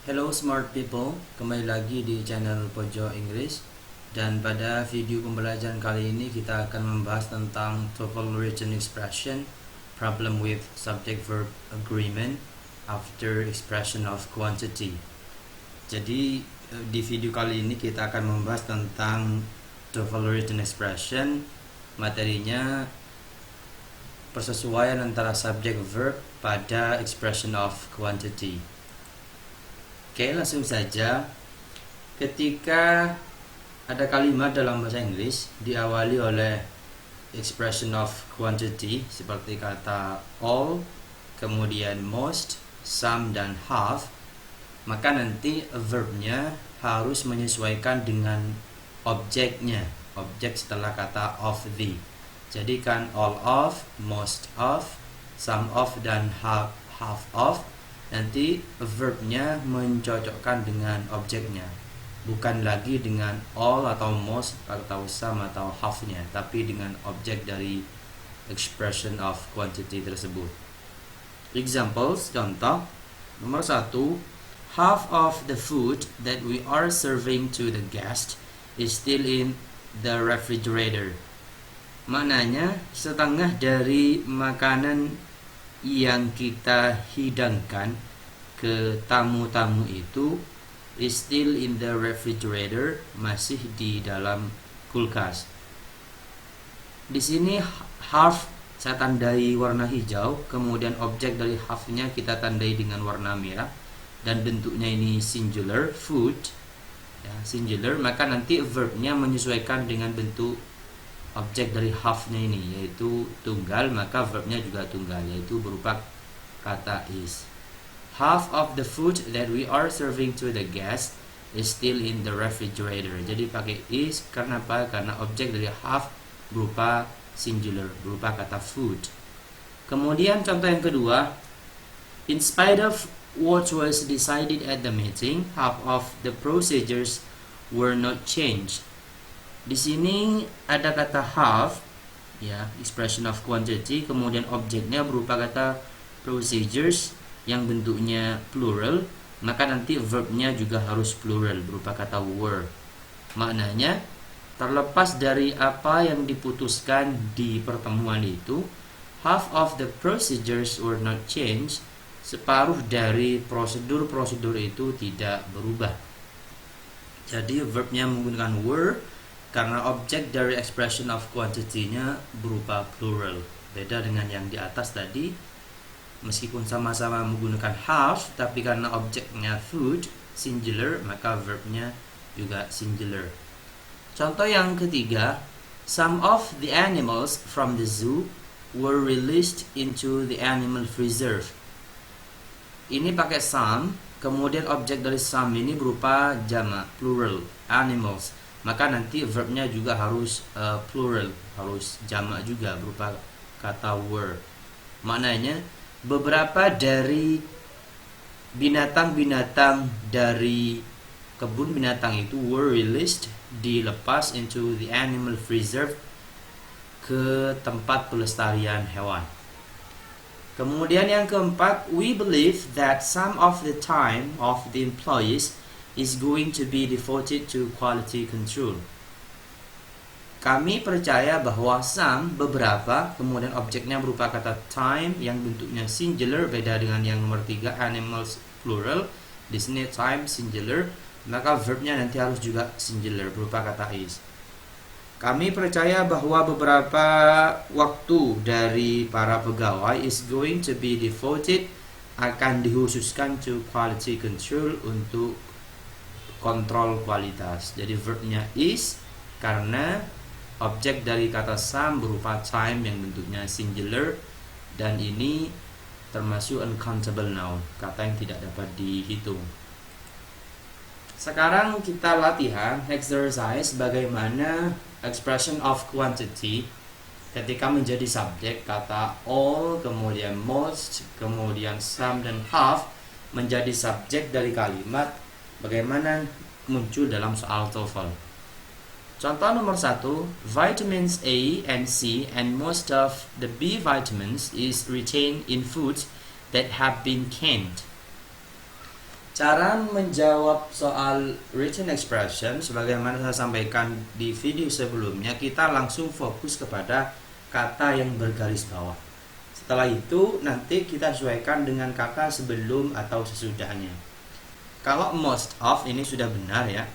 Hello smart people, kembali lagi di channel Pojok Inggris. Dan pada video pembelajaran kali ini kita akan membahas tentang TOEFL written expression, problem with subject verb agreement after expression of quantity. Jadi di video kali ini kita akan membahas tentang TOEFL written expression. Materinya persesuaian antara subject verb pada expression of quantity. Oke, langsung saja. Ketika ada kalimat dalam bahasa Inggris diawali oleh expression of quantity seperti kata all, kemudian most, some, dan half, maka nanti verbnya harus menyesuaikan dengan objeknya, objek setelah kata of the. Jadi kan all of, most of, some of, dan half of. Nanti verbnya mencocokkan dengan objeknya, bukan lagi dengan all atau most atau some atau half-nya, tapi dengan objek dari expression of quantity tersebut. Examples, contoh. Nomor 1, half of the food that we are serving to the guest is still in the refrigerator. Maknanya, setengah dari makanan yang kita hidangkan ke tamu-tamu itu is still in the refrigerator, masih di dalam kulkas. Di sini half saya tandai warna hijau, kemudian objek dari half-nya kita tandai dengan warna merah, dan bentuknya ini singular, food, ya, singular, maka nanti verbnya menyesuaikan dengan bentuk objek dari half-nya ini, yaitu tunggal, maka verbnya juga tunggal, yaitu berupa kata is. Half of the food that we are serving to the guest is still in the refrigerator. Jadi pakai is karena apa? Karena objek dari half berupa singular, berupa kata food. Kemudian contoh yang kedua, in spite of what was decided at the meeting, half of the procedures were not changed. Di sini ada kata half, ya, expression of quantity, kemudian objeknya berupa kata procedures yang bentuknya plural, maka nanti verbnya juga harus plural, berupa kata were. Maknanya, terlepas dari apa yang diputuskan di pertemuan itu, half of the procedures were not changed, separuh dari prosedur-prosedur itu tidak berubah. Jadi verbnya menggunakan were, karena objek dari expression of quantity-nya berupa plural. Beda dengan yang di atas tadi, meskipun sama-sama menggunakan half, tapi karena objeknya food, singular, maka verbnya juga singular. Contoh yang ketiga, some of the animals from the zoo were released into the animal preserve. Ini pakai some, kemudian objek dari some ini berupa jamak, plural, animals. Maka nanti verbnya juga harus plural, harus jamak juga, berupa kata were. Maknanya, beberapa dari binatang-binatang dari kebun binatang itu were released, dilepas into the animal preserve, ke tempat pelestarian hewan. Kemudian yang keempat, we believe that some of the time of the employees is going to be devoted to quality control. Kami percaya bahwa some, beberapa, kemudian objeknya berupa kata time yang bentuknya singular, beda dengan yang nomor 3, animals plural. Di sini time singular, maka verbnya nanti harus juga singular, berupa kata is. Kami percaya bahwa beberapa waktu dari para pegawai is going to be devoted, akan dikhususkan to quality control, untuk kontrol kualitas. Jadi verbnya is karena objek dari kata some berupa time yang bentuknya singular, dan ini termasuk uncountable noun, kata yang tidak dapat dihitung. Sekarang kita latihan exercise bagaimana expression of quantity ketika menjadi subjek kata all, kemudian most, kemudian some, dan half menjadi subjek dari kalimat, bagaimana muncul dalam soal TOEFL. Contoh nomor 1, vitamins A and C and most of the B vitamins is retained in foods that have been canned. Cara menjawab soal written expression sebagaimana saya sampaikan di video sebelumnya, kita langsung fokus kepada kata yang bergaris bawah. Setelah itu nanti kita sesuaikan dengan kata sebelum atau sesudahnya. Kalau most of ini sudah benar ya.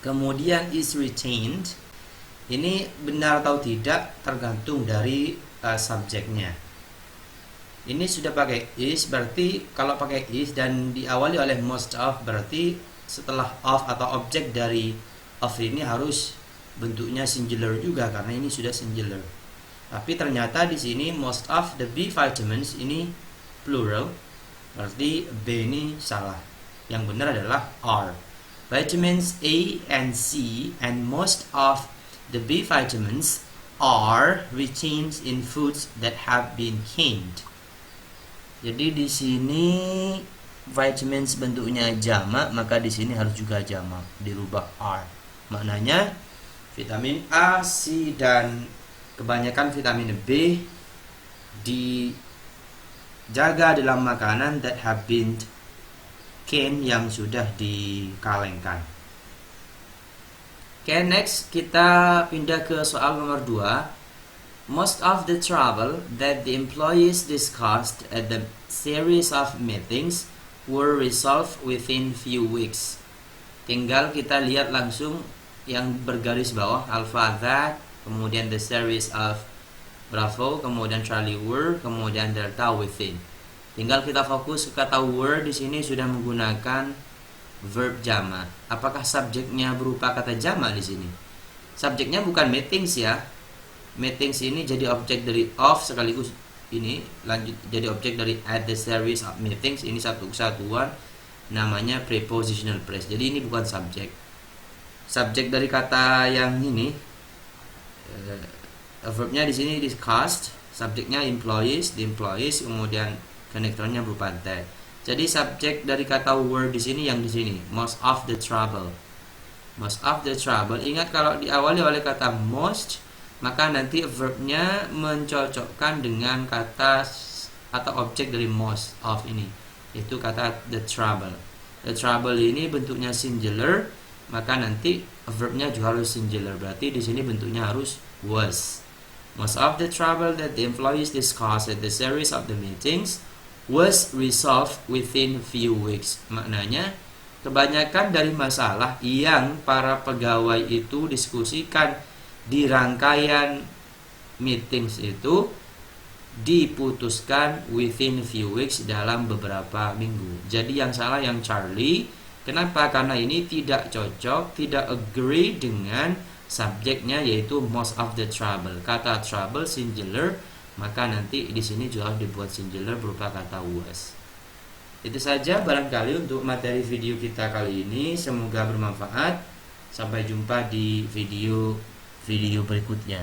Kemudian is retained, ini benar atau tidak tergantung dari subjeknya. Ini sudah pakai is, berarti kalau pakai is dan diawali oleh most of, berarti setelah of atau objek dari of ini harus bentuknya singular juga karena ini sudah singular. Tapi ternyata di sini most of the B vitamins ini plural, berarti B ini salah. Yang benar adalah are. Vitamins A and C and most of the B vitamins are retained in foods that have been canned. Jadi di sini vitamins bentuknya jamak, maka di sini harus juga jamak, dirubah are. Maknanya vitamin A, C dan kebanyakan vitamin B dijaga dalam makanan that have been canned, yang sudah dikalengkan. Oke, next kita pindah ke soal nomor 2. Most of the trouble that the employees discussed at the series of meetings were resolved within few weeks. Tinggal kita lihat langsung yang bergaris bawah, alpha that, kemudian the series of Bravo, kemudian Charlie were, kemudian delta within. Tinggal kita fokus ke kata were. Di sini sudah menggunakan verb jamak. Apakah subjeknya berupa kata jamak di sini? Subjeknya bukan meetings ya. Meetings ini jadi objek dari of, sekaligus ini lanjut jadi objek dari at the series of meetings. Ini satu kesatuan, namanya prepositional phrase. Jadi ini bukan subjek. Subjek dari kata yang ini, verbnya di sini discussed, subjeknya employees, the employees, kemudian konektornya berupa that. Jadi subjek dari kata were di sini yang di sini, most of the trouble. Most of the trouble. Ingat kalau diawali oleh kata most, maka nanti verbnya mencocokkan dengan kata atau objek dari most of ini, yaitu kata the trouble. The trouble ini bentuknya singular, maka nanti verbnya juga harus singular. Berarti di sini bentuknya harus was. Most of the trouble that the employees discussed at the series of the meetings was resolved within few weeks. Maknanya kebanyakan dari masalah yang para pegawai itu diskusikan di rangkaian meetings itu diputuskan within few weeks, dalam beberapa minggu. Jadi yang salah yang Charlie. Kenapa? Karena ini tidak cocok, tidak agree dengan subjeknya, yaitu most of the trouble. Kata trouble singular, maka nanti di sini juga dibuat singular berupa kata was. Itu saja barangkali untuk materi video kita kali ini. Semoga bermanfaat. Sampai jumpa di video berikutnya.